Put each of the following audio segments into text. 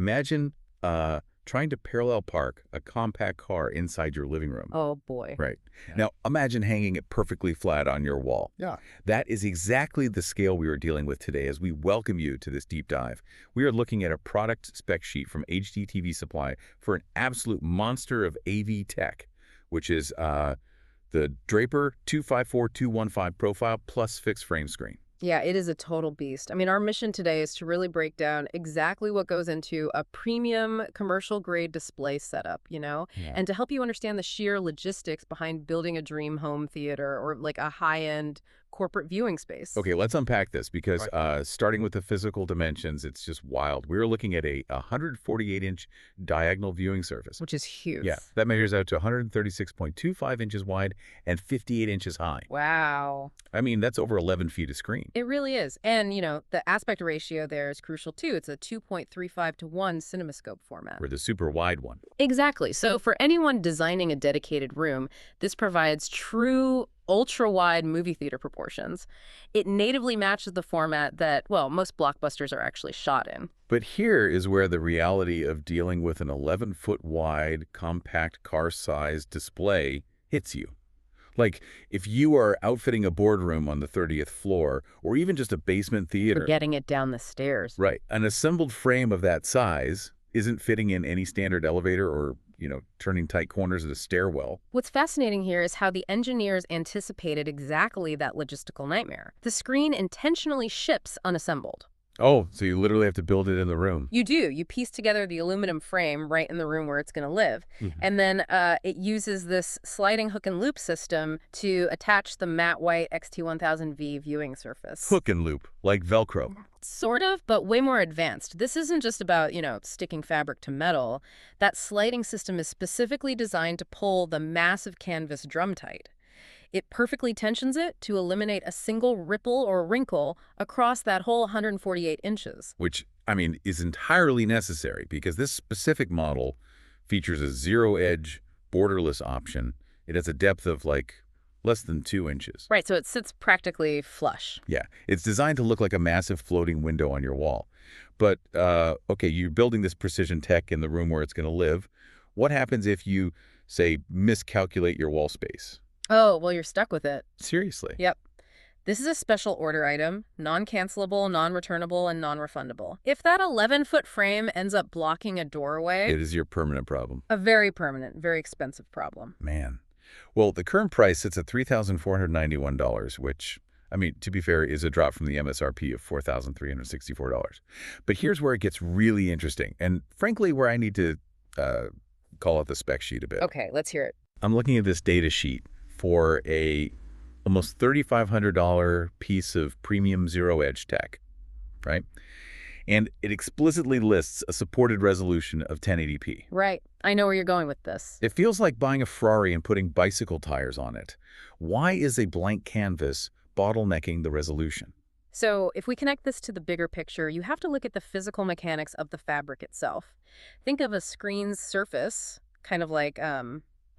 Imagine trying to parallel park a compact car inside your living room. Oh, boy. Right. Yeah. Now, imagine hanging it perfectly flat on your wall. Yeah. That is exactly the scale we are dealing with today as we welcome you to this deep dive. We are looking at a product spec sheet from HDTVSupply for an absolute monster of AV tech, which is the Draper 254215 profile plus fixed frame screen. Yeah, it is a total beast. I mean, our mission today is to really break down exactly what goes into a premium commercial-grade display setup, Yeah. and to help you understand the sheer logistics behind building a dream home theater or like a high-end corporate viewing space. Okay, let's unpack this because starting with the physical dimensions, it's just wild. We're looking at a 148-inch diagonal viewing surface. Which is huge. Yeah, that measures out to 136.25 inches wide and 58 inches high. Wow. I mean, that's over 11 feet of screen. It really is. And, the aspect ratio there is crucial, too. It's a 2.35 to 1 Cinemascope format. Or the super wide one. Exactly. So for anyone designing a dedicated room, this provides true ultra-wide movie theater proportions. It natively matches the format that, well, most blockbusters are actually shot in. But here is where the reality of dealing with an 11-foot wide, compact car-sized display hits you. Like, if you are outfitting a boardroom on the 30th floor, or even just a basement theater. For getting it down the stairs. Right. An assembled frame of that size isn't fitting in any standard elevator or, turning tight corners at a stairwell. What's fascinating here is how the engineers anticipated exactly that logistical nightmare. The screen intentionally ships unassembled. Oh, so you literally have to build it in the room. You do. You piece together the aluminum frame right in the room where it's going to live. And then it uses this sliding hook and loop system to attach the matte White XT1000V viewing surface. Hook and loop, like Velcro. Sort of, but way more advanced. This isn't just about, sticking fabric to metal. That sliding system is specifically designed to pull the massive canvas drum tight. It perfectly tensions it to eliminate a single ripple or wrinkle across that whole 148 inches. Which, is entirely necessary because this specific model features a zero-edge, borderless option. It has a depth of, less than 2 inches. Right, so it sits practically flush. Yeah, it's designed to look like a massive floating window on your wall. But, okay, you're building this precision tech in the room where it's going to live. What happens if you, say, miscalculate your wall space? Oh, well, you're stuck with it. Seriously? Yep. This is a special order item, non-cancelable, non-returnable, and non-refundable. If that 11-foot frame ends up blocking a doorway, It is your permanent problem. a very permanent, very expensive problem. Man. Well, the current price sits at $3,491, which, to be fair, is a drop from the MSRP of $4,364. But here's where it gets really interesting, and frankly, where I need to call out the spec sheet a bit. Okay, let's hear it. I'm looking at this data sheet for a almost $3,500 piece of premium zero-edge tech, right? And it explicitly lists a supported resolution of 1080p. Right. I know where you're going with this. It feels like buying a Ferrari and putting bicycle tires on it. Why is a blank canvas bottlenecking the resolution? So if we connect this to the bigger picture, you have to look at the physical mechanics of the fabric itself. Think of a screen's surface, kind of like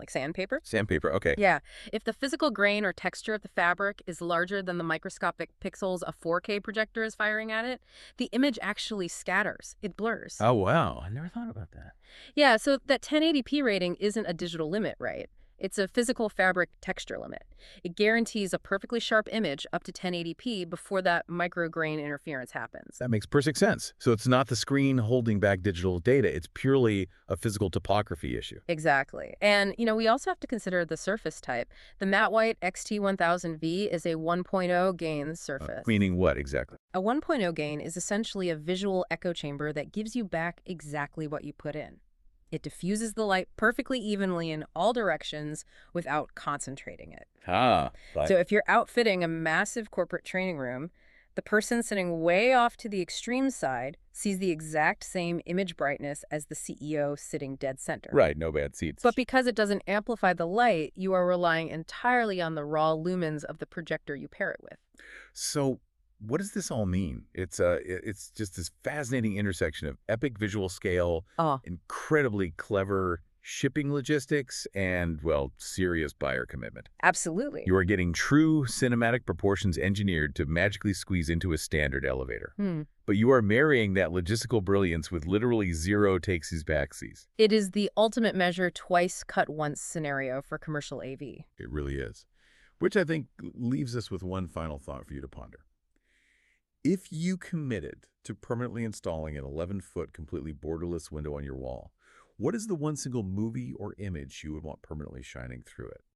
sandpaper. Sandpaper, okay. Yeah. If the physical grain or texture of the fabric is larger than the microscopic pixels a 4K projector is firing at it, the image actually scatters. It blurs. Oh, wow. I never thought about that. Yeah, so that 1080p rating isn't a digital limit, right? It's a physical fabric texture limit. It guarantees a perfectly sharp image up to 1080p before that micrograin interference happens. That makes perfect sense. So it's not the screen holding back digital data. It's purely a physical topography issue. Exactly. And, we also have to consider the surface type. The matte White XT1000V is a 1.0 gain surface. Meaning what exactly? A 1.0 gain is essentially a visual echo chamber that gives you back exactly what you put in. It diffuses the light perfectly evenly in all directions without concentrating it. So if you're outfitting a massive corporate training room, the person sitting way off to the extreme side sees the exact same image brightness as the CEO sitting dead center. Right, no bad seats. But because it doesn't amplify the light, you are relying entirely on the raw lumens of the projector you pair it with. So what does this all mean? It's just this fascinating intersection of epic visual scale, incredibly clever shipping logistics, and, well, serious buyer commitment. Absolutely. You are getting true cinematic proportions engineered to magically squeeze into a standard elevator. But you are marrying that logistical brilliance with literally zero takesies backsies. It is the ultimate measure twice cut once scenario for commercial AV. It really is. Which I think leaves us with one final thought for you to ponder. If you committed to permanently installing an 11-foot completely borderless window on your wall, what is the one single movie or image you would want permanently shining through it?